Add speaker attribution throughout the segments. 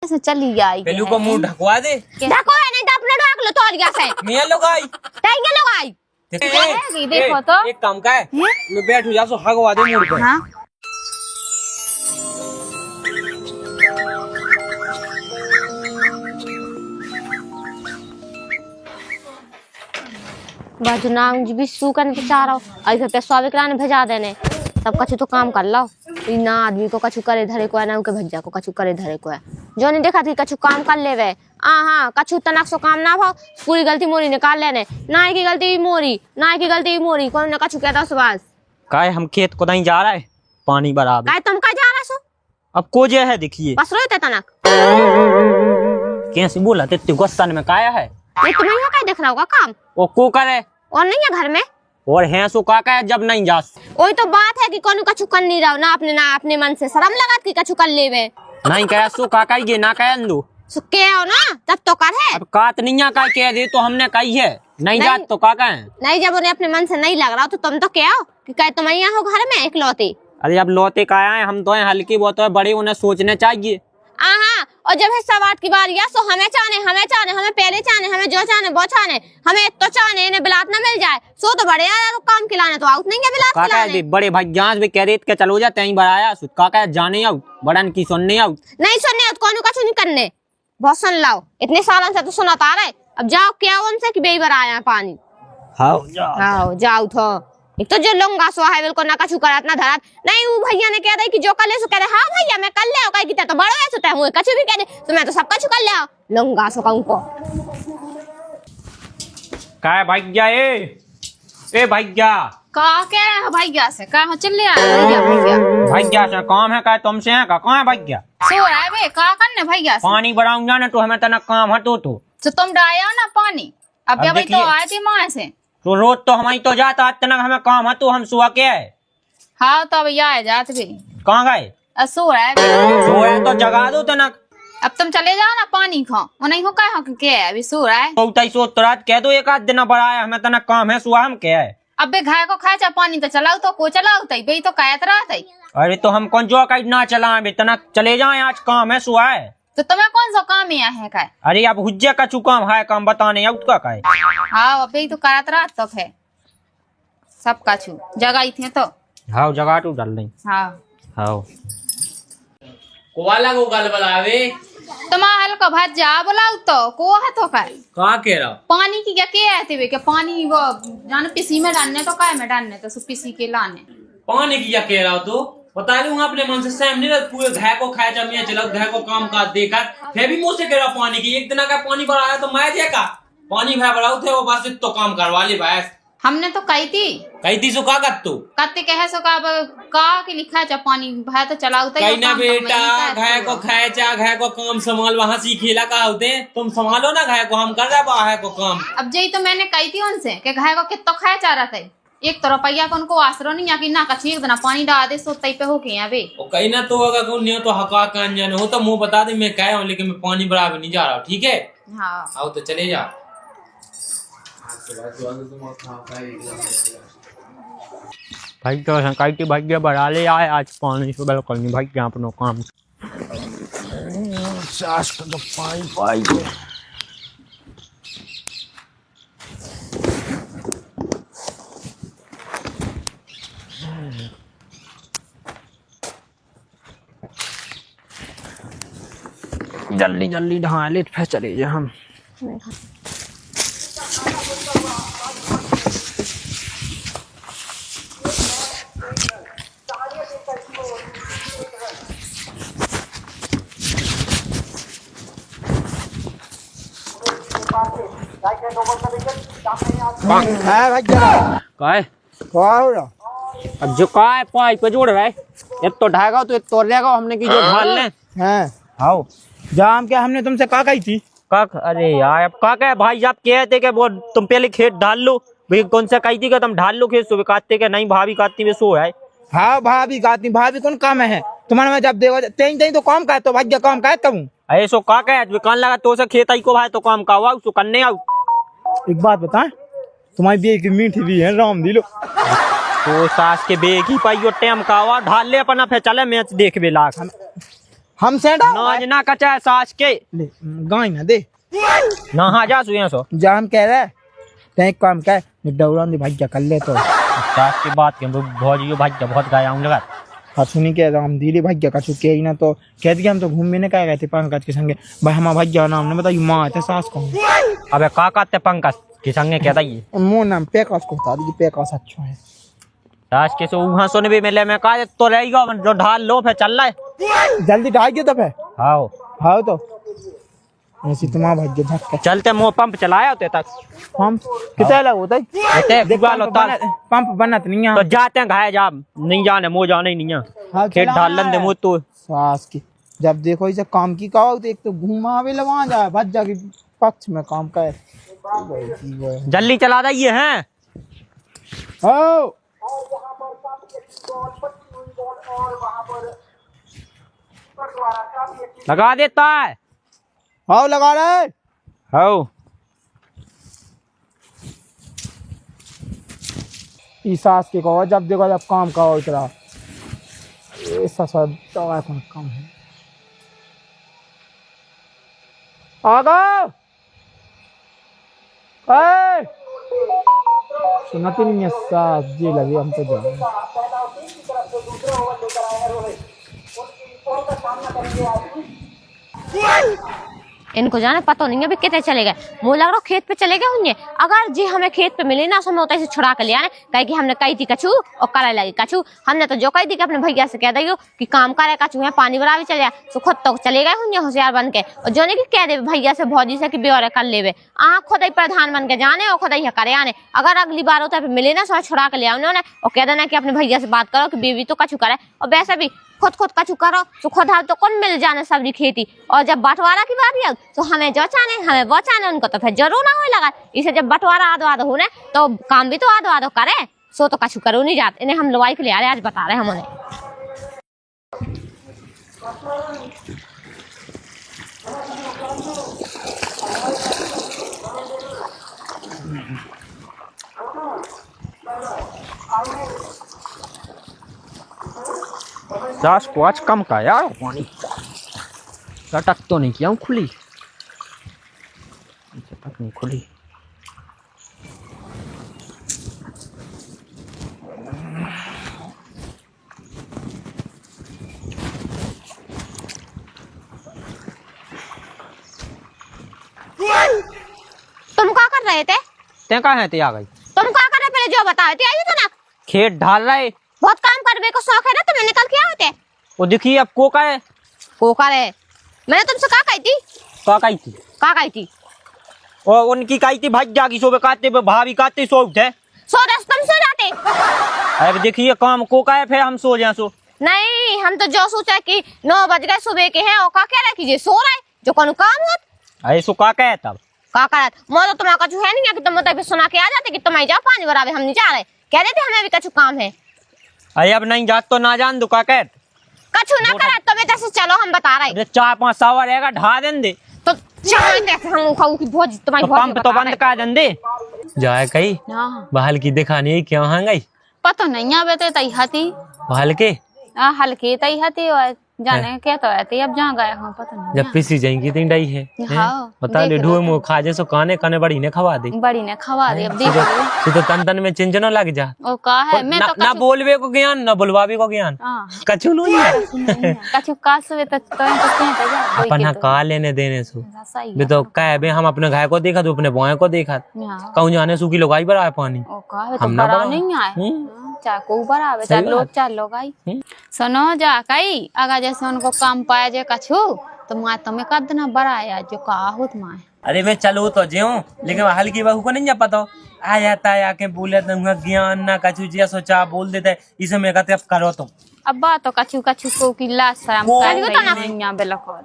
Speaker 1: ऐसे चली आई
Speaker 2: पेलू को मुंह ढकवा दे।
Speaker 1: ढको नहीं तो अपने ढक लो तौलिया से।
Speaker 2: मियां लोग आई
Speaker 1: टाइगर लोग आई देखो तो
Speaker 2: एक काम का है मैं बैठ जा सो हगवा दे मुंह पे।
Speaker 1: हाँ बाजू नाम जी भी सूकन बेचारा ऐसे पैसा विकरा ने भेजा देने तब कछु तो काम कर लो ना आदमी को कछु करे धरे को है ना उनके भैया को कछु करे धरे को है जो नहीं देखा थी कछु काम कर लेवे हाँ कछु तनक सो काम ना भाव पूरी गलती मोरी निकाल लेने ना की गलती मोरी ना की गलती मोरी कौन ने कछु कहता सुभाष
Speaker 3: काय हम खेत को नहीं जा रहा है पानी बराबर
Speaker 1: काय तुम का जा रहा सो
Speaker 3: अब को जे है देखिए
Speaker 1: बस रोते तनक
Speaker 3: कैसे बोला ते गुस्सा में काया है
Speaker 1: ये तुम्हें यहाँ काय देख रहा होगा काम
Speaker 3: वो को करे
Speaker 1: और नहीं है घर में
Speaker 3: और है सो काका है जब नहीं जा
Speaker 1: वही तो बात है कि कौन कछु कर नहीं रहा ना अपने मन से शर्म लगा कि कछु कर लेवे
Speaker 3: नहीं कह सो काका ये ना कह दो
Speaker 1: सुके हो ना तब तो कर है
Speaker 3: अब कात नहीं का कह दे तो हमने कही है नहीं जात तो काका है नहीं
Speaker 1: जब उन्हें अपने मन से नहीं लग रहा तो तुम तो क्या हो कि कहे तुम यहाँ हो घर में इकलौती।
Speaker 3: अरे अब लौटे का आए हम तो हल्की बहुत है बड़े उन्हें सोचने चाहिए।
Speaker 1: हाँ और जब है सवार की बारी है सो हमें चाहने हमें पहले चाहने हमें जो चाहने वो चाहने हमें तो चाहने इन्हें बिलात ना मिल जाए सो तो बड़े यार काम खिलाने तो आउट नहीं है बिलात खिलाने
Speaker 3: बड़े भाई जांच भी कह रहे के चलो जाते हैं बढ़ाया काका जाने आउट बड़न की सुनने आउट
Speaker 1: नहीं सुनने कौन कछु नहीं करने बहुत सुन लाओ इतने सालों से तो सुनाता रहे अब जाओ क्या उनसे कि बेई आया पानी हाँ जाओ तो एक तो जो लोंगा सो है बिल्कुल ना कछु करत ना धरत नहीं वो भैया ने कह रही कि जो कर ले सो कह रहे हाँ भैया मैं कर ले कहीं की तो बड़ो है सोता हूँ कछु भी कह दे तो मैं तो सब कछु कर ले लोंगा सो कहूँ को
Speaker 3: का भैया ए भैया
Speaker 1: का कह रहे हो भैया से का हो चल भैया
Speaker 3: भैया से काम है का तुमसे है का कहाँ है भैया
Speaker 1: सो रहा है बे का करने भैया से
Speaker 3: पानी बढ़ाऊंगा ना तो हमें तना काम हटो तो
Speaker 1: तुम डाया ना पानी अब अभी तो आए थे माँ से
Speaker 3: तो रोज तो हमारी तो जाता तनक हमें काम है तो हम सुबह के है
Speaker 1: हाँ तो अब यहाँ जात भी
Speaker 3: कहाँ गए
Speaker 1: सो रहा है
Speaker 3: तो जगा दो तनक
Speaker 1: अब तुम चले जाओ ना पानी खाओ वो नहीं हो क्या है अभी सो रहा है
Speaker 3: तो तई सो तुरंत कह दो एक आध दिन बढ़ाया हमें तनक काम है सुबह हम क्या है
Speaker 1: अब बे घाय को खाए पानी तो चलाओ तो को चलाओ तई बे तो कहत रहा तई
Speaker 3: अरे तो हम कौन जो कहीं ना चला तनक चले जाए आज काम है सुबह है
Speaker 1: तो तुम्हें कौन सा काम यहाँ है का
Speaker 3: अरे अब हुज्जे का चुकाम है काम बताने आउट का है
Speaker 1: हाँ अबे तो करत रहा तब है सब का छू जगह थे तो
Speaker 3: हाँ जगह तो डाल नहीं
Speaker 1: हाँ
Speaker 3: हाँ
Speaker 2: कोवाला को गल बलावे
Speaker 1: तुम्हारा हल्का भात जा बोलाओ तो को है तो का
Speaker 2: कहाँ कह रहा
Speaker 1: पानी की क्या आते वे क्या पानी वो जान पिसी में डालने तो काय में डालने तो सब पिसी के लाने
Speaker 2: पानी की क्या कह रहा हो तो बता दूंगा अपने मन से सहम नहीं रहता पूरे घर को खाया जमिया चला घर को काम काज देखा फिर भी मुझसे कह रहा पानी की एक दिन का पानी बढ़ाया तो मैं देखा पानी भाई बढ़ाओ थे वो बस तो काम करवा ले भैंस
Speaker 1: हमने तो कही थी
Speaker 2: सो का कर तू
Speaker 1: कत्ते कहे सो का के लिखा है पानी भाई तो चलाओ
Speaker 2: कहीं ना बेटा घर को खाए चा घर को काम संभाल वहाँ सीखेला का होते तुम संभालो ना घर को हम कर रहे बाहर को काम
Speaker 1: अब जही तो मैंने कही थी उनसे कि घर को कितना खाया चाह रहा था एक तो रुपया को उनको आसरो नहीं या कि ना कछु एक दिन पानी डाल दे सो तई पे हो के अबे
Speaker 2: ओ कहीं ना तो अगर कौन नहीं हो तो हका कान जाने हो तो मुंह बता दे मैं कह हूँ लेकिन मैं पानी बराबर नहीं जा रहा हूँ ठीक है
Speaker 1: हाँ
Speaker 2: आओ तो चले जा
Speaker 3: भाई तो संकाई भाग्य बढ़ा ले आए आज पानी से बिल्कुल नहीं भाई यहाँ अपना काम सास तो पानी पाई जल्दी जल्दी ढहा ले फिर चले जाए हम अब जो का है पाइप पे जोड़ रहा है एक तो ढाएगा तो एक तोड़ लेगा हमने की जो ढाल ले
Speaker 4: हैं
Speaker 3: आओ
Speaker 4: जाम क्या हमने तुमसे का कही थी
Speaker 3: काक अरे यार अब का है भाई आप कहते कि वो तुम पहले खेत ढाल लो भाई कौन सा कही थी कि तुम ढाल लो खेत सुबह काटते के नहीं भाभी काटती में सो है
Speaker 4: हाँ भाभी काटती भाभी कौन काम है तुम्हारे में जब देवा तेई तेई तो काम का तो भाग्य काम का कहूँ
Speaker 3: ऐसो का कान लगा तो से खेत आई को भाई तो काम का हुआ उसको करने आओ
Speaker 4: एक बात बता तुम्हारी बेग की मीठी भी है राम दिलो
Speaker 3: तो सास के बेग ही पाइयो टेम का हुआ ढाल ले अपना फिर चले मैच देख बे लाख
Speaker 4: हम सेंडा
Speaker 3: नाज ना कचा सास के
Speaker 4: ले गाय ना दे
Speaker 3: ना हाँ जा सुया सो
Speaker 4: जा हम कह रहे ते एक काम कर डौरा ने भाग्य कर ले तो
Speaker 3: सास की बात के भौजी भाग्य बहुत गाया हूँ लगा
Speaker 4: हाँ सुनी के राम धीरे भाग्य का चुके ही ना तो कह दिया हम तो घूमने ने क्या गए थे पंकज के संगे भाई हमारा भाग्य नाम ने बताइए माँ थे सास को
Speaker 3: अबे काका ते पंकज के संगे कहता ये
Speaker 4: मुँह नाम पेकास को बता दीजिए पेकास अच्छा है
Speaker 3: सास के सो वहाँ सोने भी मिले मैं कहा तो रहेगा जो ढाल लो फिर चल रहा है
Speaker 4: जल्दी ढाई दे तो फिर
Speaker 3: आओ
Speaker 4: हाँ तो ऐसी तुम्हारा भाग्य झटका
Speaker 3: चलते मुँह पंप चलाया होते तक
Speaker 4: हम कितना लग होता है पंप बना तो नहीं
Speaker 3: तो जाते हैं घाय जा नहीं जाने मुँह जाने ही नहीं है खेत ढाल लेंदे मुँह तो
Speaker 4: सास की जब देखो इसे काम की कहो तो एक तो घुमा भी लगा जाए भज्जा के पक्ष में काम कर
Speaker 3: जल्दी चला जाइए हैं
Speaker 4: हो
Speaker 3: लगा देता है
Speaker 4: हाँ लगा रहे
Speaker 3: हो
Speaker 4: सास के कहो जब देखो जब काम कहो इतना ऐसा सब दवा कौन काम है आगा सुनती नहीं है सास जी लगी हम तो जाए
Speaker 1: इनको जाने पता नहीं अभी कितने चले गए मुझे लग रहा खेत पे चले गए होंगे अगर जी हमें खेत पे मिले ना समय होता है छुड़ा कर लिया कहे कि हमने कही थी कछू और करे लगी कछू हमने तो जो कही थी कि अपने भैया से कह दियो कि काम करे कछू है पानी बरा भी चले तो खुद तो चले गए होंगे होशियार बन के और जो नहीं कि कह दे भैया से भौजी से कि ब्यौरे कर लेवे खुद ही प्रधान बन के जाने और खुद ही करे आने अगर अगली बार होता है मिले ना समय छुड़ा कर लिया उन्होंने और कह देना कि अपने भैया से बात करो कि बीवी तो कछू करे और वैसे भी खुद कछु करो तो खुद हाथ तो कौन मिल जाने सब्जी खेती और जब बंटवारा की बारी है तो हमें जो चाने हमें वो चाने उनको तो फिर जरूर ना हो लगा इसे जब बंटवारा आधो आधो होने तो काम भी तो आधो आधो करे सो तो कछु करो नहीं जाते इन्हें हम लवाई के लिए आ रहे आज बता रहे हैं हम उन्हें
Speaker 3: सास को आज कम का यार पानी लटक तो नहीं किया खुली तक नहीं खुली
Speaker 1: तुम क्या कर रहे थे
Speaker 3: ते कहाँ है ते आ गई
Speaker 1: तुम क्या कर रहे पहले जो बताए थे आई तो ना
Speaker 3: खेत ढाल रहे
Speaker 1: बहुत काम करने को शौक है ना तुम्हें निकल के आते
Speaker 3: वो देखिए अब को का है
Speaker 1: कोकर है मैंने तुमसे क्या कही थी
Speaker 3: का कही थी
Speaker 1: क्या कही थी
Speaker 3: और उनकी कही थी भज्जा की सोबे काटते भाभी काटते सो उठे
Speaker 1: सो रस तुम सो जाते
Speaker 3: अब देखिए काम को का है फिर हम सो जाए सो
Speaker 1: नहीं हम तो जो सोचा कि 9 बज गए सुबह के हैं और का कह रहे कीजिए सो रहे जो कौन काम होत
Speaker 3: ऐसो का है तब
Speaker 1: का करत मैं तो तुम्हारा कछु है नहीं कि तुम मतलब सुना के आ जाते कि तुम जाओ पानी भरावे हम नहीं जा रहे कह देते हमें भी कछु काम है
Speaker 3: अरे अब नहीं जात तो ना जान दो का कहत
Speaker 1: कछु ना करत तुम्हें जैसे चलो हम बता रहे
Speaker 3: अरे 4-5 सावर रहेगा ढा दें दे
Speaker 1: तो चाहे कैसे हम खाऊ की भोज तुम्हारी
Speaker 3: तो पंप तो बंद कर दें दे
Speaker 2: जाए कही
Speaker 5: हाँ
Speaker 2: बहाल की दिखानी क्या हाँ गई
Speaker 5: पता नहीं आवे तो तई हती
Speaker 2: बहाल के
Speaker 5: हल्की तई हती और जाने क्या तो आती अब जहाँ गए हो पता नहीं
Speaker 2: जब पीसी जाएंगी तो डाई है
Speaker 5: हाँ,
Speaker 2: बता ले
Speaker 5: देख
Speaker 2: ढूए
Speaker 5: लो।
Speaker 2: मुँह खा जे सो काने काने बड़ी ने खवा दे
Speaker 5: बड़ी ने खवा दे अब देख लो
Speaker 2: तो तन तन में चिंचनो लग जा
Speaker 5: ओ का है मैं
Speaker 2: ना,
Speaker 5: तो
Speaker 2: ना बोलवे को ज्ञान ना बुलवावे को ज्ञान
Speaker 5: हाँ
Speaker 2: कछु नहीं है
Speaker 5: कछु कासवे तो कहते जा
Speaker 2: अपन का लेने देने सो
Speaker 5: सही
Speaker 2: भी तो कह बे हम अपने गाय को देखा तो अपने बुआए को देखा
Speaker 5: हाँ
Speaker 2: कहूँ जाने सूखी लगाई बड़ा है पानी
Speaker 5: ओ का है तो
Speaker 2: हम ना
Speaker 5: बड़ा
Speaker 2: बड़ा।
Speaker 5: नहीं आए चाहे को ऊपर आवे
Speaker 2: सही
Speaker 5: चाहे लोग
Speaker 2: बात।
Speaker 5: चाहे लोग आई सुनो जा कई अगर जैसे उनको काम पाया जे कछु तो माँ तुम्हें कर देना बड़ा आया जो का होत माँ
Speaker 2: अरे मैं चलू तो ज्यो लेकिन हल्की बहू को नहीं जा पता आ जाता है आके बोले तो ज्ञान ना कछु जिया सोचा बोल देता है इसे मैं कहते अब करो तुम
Speaker 5: अब बात तो कछु कछु को की लाश शर्म
Speaker 2: वो
Speaker 5: कर
Speaker 1: तो ना।
Speaker 5: नहीं यहाँ बिल्कुल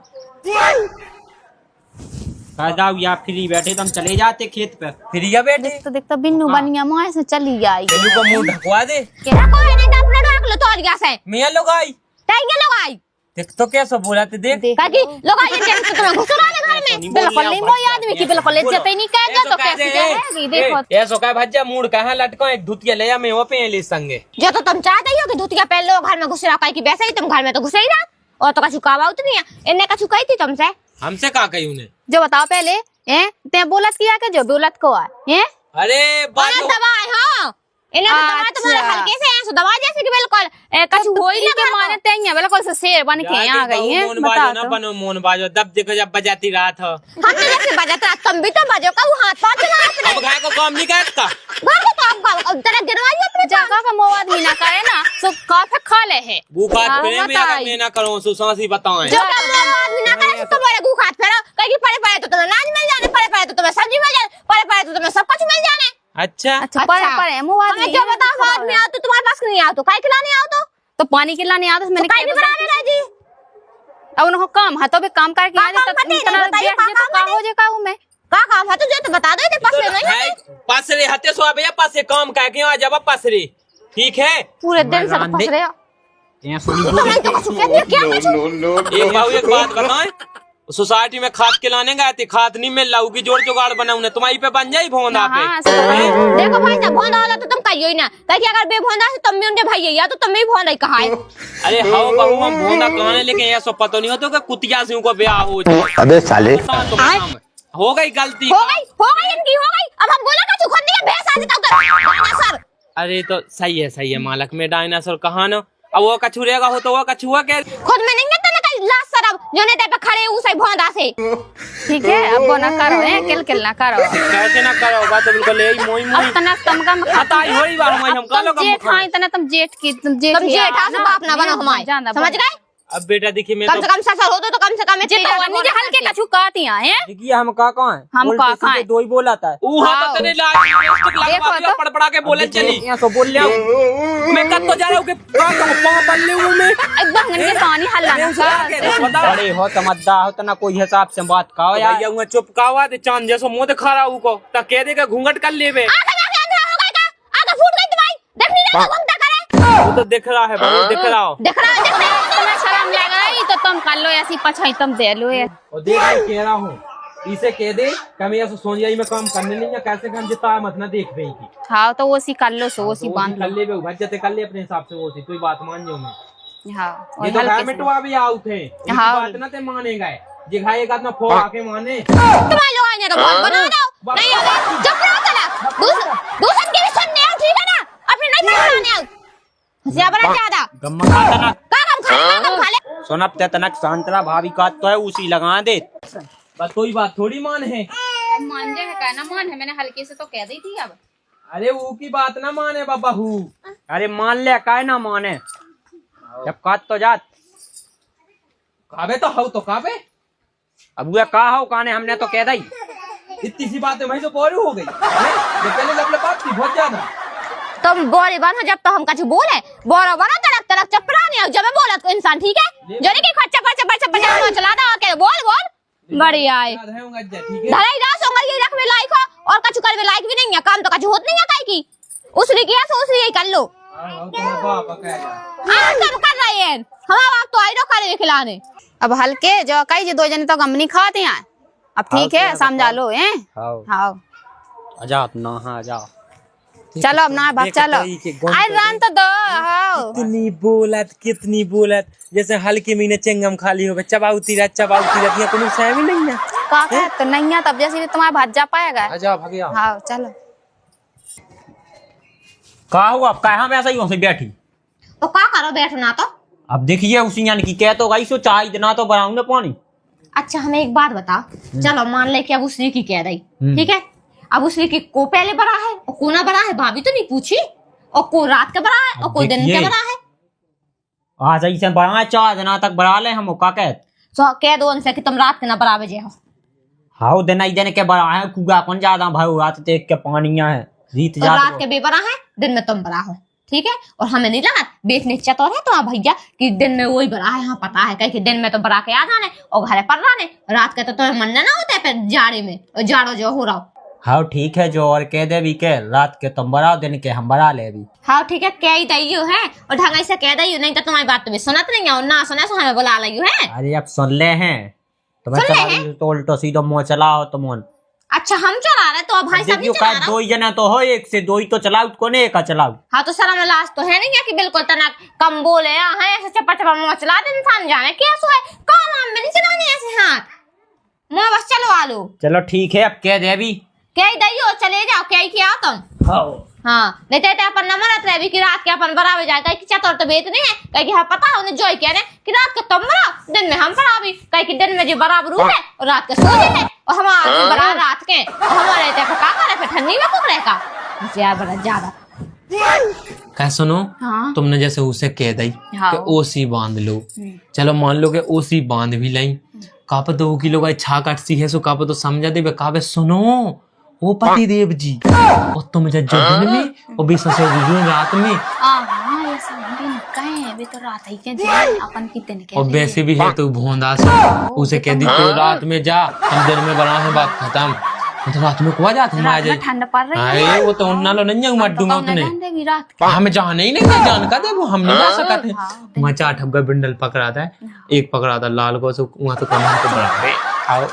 Speaker 3: जाओ या फ्री बैठे तो हम चले जाते खेत पे
Speaker 2: फिर ये बैठे
Speaker 5: देखता बिन्नू बनिया माँ से चली आई
Speaker 2: तेलू को मुंह ढकवा दे
Speaker 1: क्या को है नहीं अपना ढाक लो तो गया से
Speaker 2: मियां लोग आई
Speaker 1: टाइगे लोग आई
Speaker 2: देख तो कैसे बोलाते देख
Speaker 1: काकी लोग आई देख तो तुम्हें घुसरा ले घर में
Speaker 5: बिल्कुल नहीं मोई आदमी की बिल्कुल इज्जत ही नहीं कह जा तो कैसे जाएगी देखो
Speaker 2: ये सो का भज्जा मूड कहां लटको एक धुतिया ले जा मैं वो पे ले संगे
Speaker 1: जो तो तुम चाहते ही हो कि धुतिया पहन लो घर में घुसरा काई की वैसे ही तुम घर में तो घुसे ही ना और तो कछु कावा उतनी है इन्ने कछु कही थी तुमसे।
Speaker 2: हमसे कहा कही उन्हें?
Speaker 5: जो बताओ पहले ते बोलत किया के जो बोलत को है
Speaker 2: अरे
Speaker 1: कौन दवाई हां इन्हें तो दवा तुम्हारे
Speaker 5: अच्छा।
Speaker 1: हल्के से ऐसे दवा जैसे कि बिल्कुल कछु हो ही
Speaker 5: के
Speaker 1: ना
Speaker 5: माने तेंगे बिल्कुल से शेर बन के आ गई है।
Speaker 2: मोन
Speaker 5: बताओ
Speaker 2: बाजो ना
Speaker 5: तो।
Speaker 2: बनो मोन बाजो, तब देखो जब बजाती रात हो।
Speaker 1: हम तो जैसे बजाता तुम भी तो बजो का हाथ पांच ना अपने
Speaker 2: अब घाय को काम नहीं करता।
Speaker 1: घर को काम तेरा गिरवाई अपने
Speaker 5: जगह का मोह आदमी ना करे ना सो काफे खा ले है।
Speaker 2: भूखा
Speaker 5: हाँ,
Speaker 2: फिरे में अगर मैं ना करूं सुसांसी बताएं।
Speaker 1: जो काम आदमी ना करे तो तुम्हारे गु खात फेरो कहीं पड़े पड़े तो तुम्हें नाज मिल जाने, पड़े पड़े तो तुम्हें सब्जी मिल जाने, पड़े पड़े तो तुम्हें सब कुछ मिल जाने।
Speaker 2: अच्छा
Speaker 5: अच्छा परे मोह आदमी
Speaker 1: हमें क्या बताओ हाथ में आओ तो तुम्हारे पास नहीं आओ तो काहे खिलाने आओ
Speaker 5: तो पानी के लाने आता मैंने
Speaker 1: काहे नहीं बनाने ना जी।
Speaker 5: अब उनको काम हाथों पे काम करके आ
Speaker 1: काम करते हैं, बताइए,
Speaker 5: तो का हो जे का हूं मैं
Speaker 1: का काम है तो जो तो बता दो इतने पास नहीं है
Speaker 2: पासरे हते सो भैया पासे काम कह के आ जब पासरे ठीक है।
Speaker 1: पूरे दिन से फंस रहे हो। तो मैं तो कुछ कह दिया क्या कुछ
Speaker 2: एक बाबू एक बात बताएं, सोसाइटी में खाद के लाने गए थे, खाद नहीं मिल रहा की जोड़ जुगाड़ बनाऊंगा तुम्हारी पे बन जाई भोंदा पे।
Speaker 1: देखो भाई ना भोंदा वाला तो तुम कहियो ही ना ताकि अगर बेभोंदा से तुम भी उनके भाई है या तो तुम भी भोंदा ही कहा है।
Speaker 2: अरे हाओ बहू हम भोंदा कहां लेकिन ये सब पता नहीं होता कि कुतिया से को ब्याह हो जाए।
Speaker 6: अबे साले
Speaker 2: हो गई गलती
Speaker 1: हो गई इनकी हो गई। अब हम बोला का खुद नहीं भैंस आ जाता डायनासोर।
Speaker 2: अरे तो सही है मालक में डायनासोर कहा न अब वो कछुरेगा हो तो वो कछुआ के
Speaker 1: खुद में नहीं तो ना कहीं लाश सरब जो ने पे खड़े उसे भोंदा से।
Speaker 5: ठीक है अब वो ना करो किल ना करो
Speaker 2: कैसे ना करो बात तो बिल्कुल यही मोई
Speaker 5: अब तना तुम का
Speaker 2: खताई होई बा हम का लोग
Speaker 5: जेठ हां तना तुम जेठ की तुम जेठ
Speaker 1: से बाप ना बनो हमारे समझ गए।
Speaker 2: अब बेटा देखिए मैं
Speaker 1: कम से कम ससुर हो तो कम से कम
Speaker 5: जे तो वन्नी जे हल्के कछु काती हैं
Speaker 3: देखिए हम का कहां है
Speaker 5: हम का कहां है?
Speaker 3: दो ही बोला था
Speaker 2: ऊ हाथ तेरे लाग
Speaker 5: देखो तो।
Speaker 2: पड़पड़ा के बोले चली
Speaker 3: यहाँ तो बोल लिया
Speaker 2: मैं कब तो जा रहा हूं कि का पांव बल्ले हूं मैं
Speaker 5: एकदम गन के पानी हल्ला ना कर
Speaker 3: बड़े हो समझदार हो तना कोई हिसाब से बात का यार।
Speaker 2: भैया हुआ चुप कावा दे चांद जैसो मुंह दिखा रहा हूं को त कह दे के घूंघट कर लेबे
Speaker 1: आंखें अंधा हो गई का आंखें फूट गई तुम्हारी देखनी नहीं तो घूमता करे
Speaker 2: वो तो दिख रहा है बहू दिख रहा हो
Speaker 1: देख रहा है
Speaker 5: तुम्हें शर्म लगा तो तुम कर लो ऐसी पछाई तुम दे लो ये
Speaker 2: और देख मैं कह रहा हूं इसे कह दे कि मैं ऐसे सोनिया में काम करने नहीं या कैसे काम जिता मत ना देख रही की
Speaker 5: हाँ तो वो सी कर लो सो वो सी बांध
Speaker 2: कर ले बे भज्जते कर ले अपने हिसाब से वो सी तू बात मान जाओ मैं
Speaker 5: लो हाँ
Speaker 2: ये तो घर में टुआ भी आउट है इनकी
Speaker 5: हाँ।
Speaker 2: बात ना ते मानेगा जिघा एक आदमी फोड़ आके माने
Speaker 1: तुम्हारे लोग आने का बहुत बना दो नहीं होगा चुप रहो चला दूसरे के भी सुनने आओ ठीक है ना अपने नहीं बनाने आओ हंसिया बना ज्यादा
Speaker 3: गम्मा का तनक
Speaker 1: का काम खा ले
Speaker 3: सोनप ते तनक सांतरा भाभी का तो है उसी लगा दे
Speaker 2: बस कोई बात थोड़ी मान है
Speaker 5: मान जाए का ना मान है मैंने हल्के से तो कह दी थी अब
Speaker 2: अरे वो की बात ना माने बाबा हूँ
Speaker 3: अरे मान ले काय ना माने जब काट तो जात
Speaker 2: काबे तो हव तो काबे
Speaker 3: अब वो का हो काने हमने तो कह दी
Speaker 2: इतनी सी बात है वही तो बोरी हो गई ये पहले लपले बात थी बहुत ज्यादा
Speaker 1: तुम बोरे बनो जब तो हम कछु बोले बोरा बनो तड़क तड़क चपरा नहीं जब मैं बोला तो इंसान ठीक है जो नहीं कि खच्चा पर चपरा चला दो के बोल बढ़िया है
Speaker 2: याद है होगा ठीक है
Speaker 1: धराई जा सोंगर ये रख में लाइक हो और कछु कर में लाइक भी नहीं है काम तो कछु होत नहीं है काई की उसने किया सो उसने यही कर लो
Speaker 2: तो बाप कहेगा
Speaker 1: सब कर रहे हैं हमारा बाप तो आई रो करे खिलाने
Speaker 5: अब हल्के जो कई जे दो जने तो गमनी खाते हैं अब ठीक है समझा लो हैं
Speaker 3: हाँ
Speaker 5: हाँ
Speaker 3: आजा ना हाँ आजा
Speaker 5: चलो अब ना भाग चलो आई रान तो दो हाँ
Speaker 2: कितनी बोलत जैसे हल्के महीने चेंगम खाली हो चबाउती रहत ये कोनो सहमी नहीं है
Speaker 5: का तो नहीं है तब जैसे भी तुम्हारा भात जा पाएगा
Speaker 2: आजा भगिया
Speaker 5: हाँ चलो
Speaker 3: का हुआ अब कहाँ वैसा ही हो से बैठी
Speaker 1: तो का करो बैठना तो
Speaker 3: अब देखिए उसी यानी की कह तो गई सो चाय इतना तो बनाऊंगे पानी
Speaker 1: अच्छा हमें एक बात बता चलो मान ले कि अब उसने की कह रही ठीक है अब उसने की को पहले बड़ा है और को ना बड़ा है भाभी तो नहीं पूछी और को रात का बड़ा है और को दिन का बड़ा है
Speaker 3: आज ऐसे बढ़ा 4 दिन तक बढ़ा ले हम का कह
Speaker 1: तो कह दो उनसे कि तुम रात के ना बड़ा बजे हो
Speaker 3: हाँ दिन ही दिन के बढ़ा है कुआ कौन ज्यादा भाई रात देख के पानिया है रीत
Speaker 1: और रात के भी बड़ा है दिन में तुम बड़ा हो ठीक है और हमें नहीं लगा बेचने चतुर है तो भैया कि दिन में वही बड़ा है हाँ पता है कहीं दिन में तो बड़ा के आ जाने और घरे पर रहने रात के तो तुम्हें मन ना होता है फिर जाड़े में और जाड़ो जो हो रहा
Speaker 3: हाँ ठीक है जो और कह दे भी के रात के तुम बढ़ाओ दिन के हम बढ़ा ले भी
Speaker 1: हाँ ठीक है कह ही दैयो है और ढंग से कह दैयो नहीं तो तुम्हारी बात तो भी सुनत नहीं है और ना सुने सो हमें बुला लियो है
Speaker 3: अरे अब सुन ले हैं तुम्हें
Speaker 1: सुन ले
Speaker 3: चला तो उल्टो सीधो मुँह चलाओ तुम
Speaker 1: अच्छा हम चला रहे तो तो भाई साहब नहीं चला रहा।
Speaker 3: दो ही जना तो हो, एक से दो ही तो चलाओ, कौन एक का चलाओ।
Speaker 1: हाँ तो शर्म लाज तो है नहीं है कि बिल्कुल तना कम बोले हैं ऐसे चप्पा चप्पा मुँह चला दे इंसान जाने क्या सो है काम वाम में नहीं चलाने ऐसे हाथ मुँह बस चलवा लो।
Speaker 3: चलो ठीक है, अब कह दे अभी
Speaker 1: क्या ही दइयो चले जाओ क्या ही किया तुम। हाँ नहीं तो अपन न मरत रहे कि रात के अपन बराबर जाए कहीं चतुर तो बेत नहीं है कहीं कि हाँ पता है उन्हें जो कह रहे कि रात के तुम मरा दिन में हम पड़ा भी कहीं कि दिन में जो बराबर रूप है और रात के सो जाए और हमारे बराबर रात के और हमारे का करे फिर ठंडी में कुक रहेगा ज्यादा
Speaker 2: कह सुनो
Speaker 5: हाँ।
Speaker 2: तुमने जैसे उसे कह दी
Speaker 5: हाँ।
Speaker 2: कि ओसी बांध लो, चलो मान लो कि ओसी बांध भी लाई कापे 2 किलो का छा काटती है सो कापे तो समझा दे कापे सुनो वो पति देव जी और तुम जो दिन में और भी ससुर रात में
Speaker 5: हाँ ऐसा दिन कहे अभी तो रात ही के जाए अपन कितने के
Speaker 2: और वैसे भी है तो भोंदा से उसे कह दी तो रात में जा हम दिन में बना है बात खत्म तो रात में कुआ जाते हैं
Speaker 5: ठंड पड़ रही
Speaker 2: है वो तो उन्ना लो नहीं मत दूंगा उतने हमें जाने ही नहीं जान का दे वो हम नहीं जा सकते वहाँ 4 ठप्पा बिंडल पकड़ा था एक पकड़ा था लाल को वहाँ तो कम तो बराबर आओ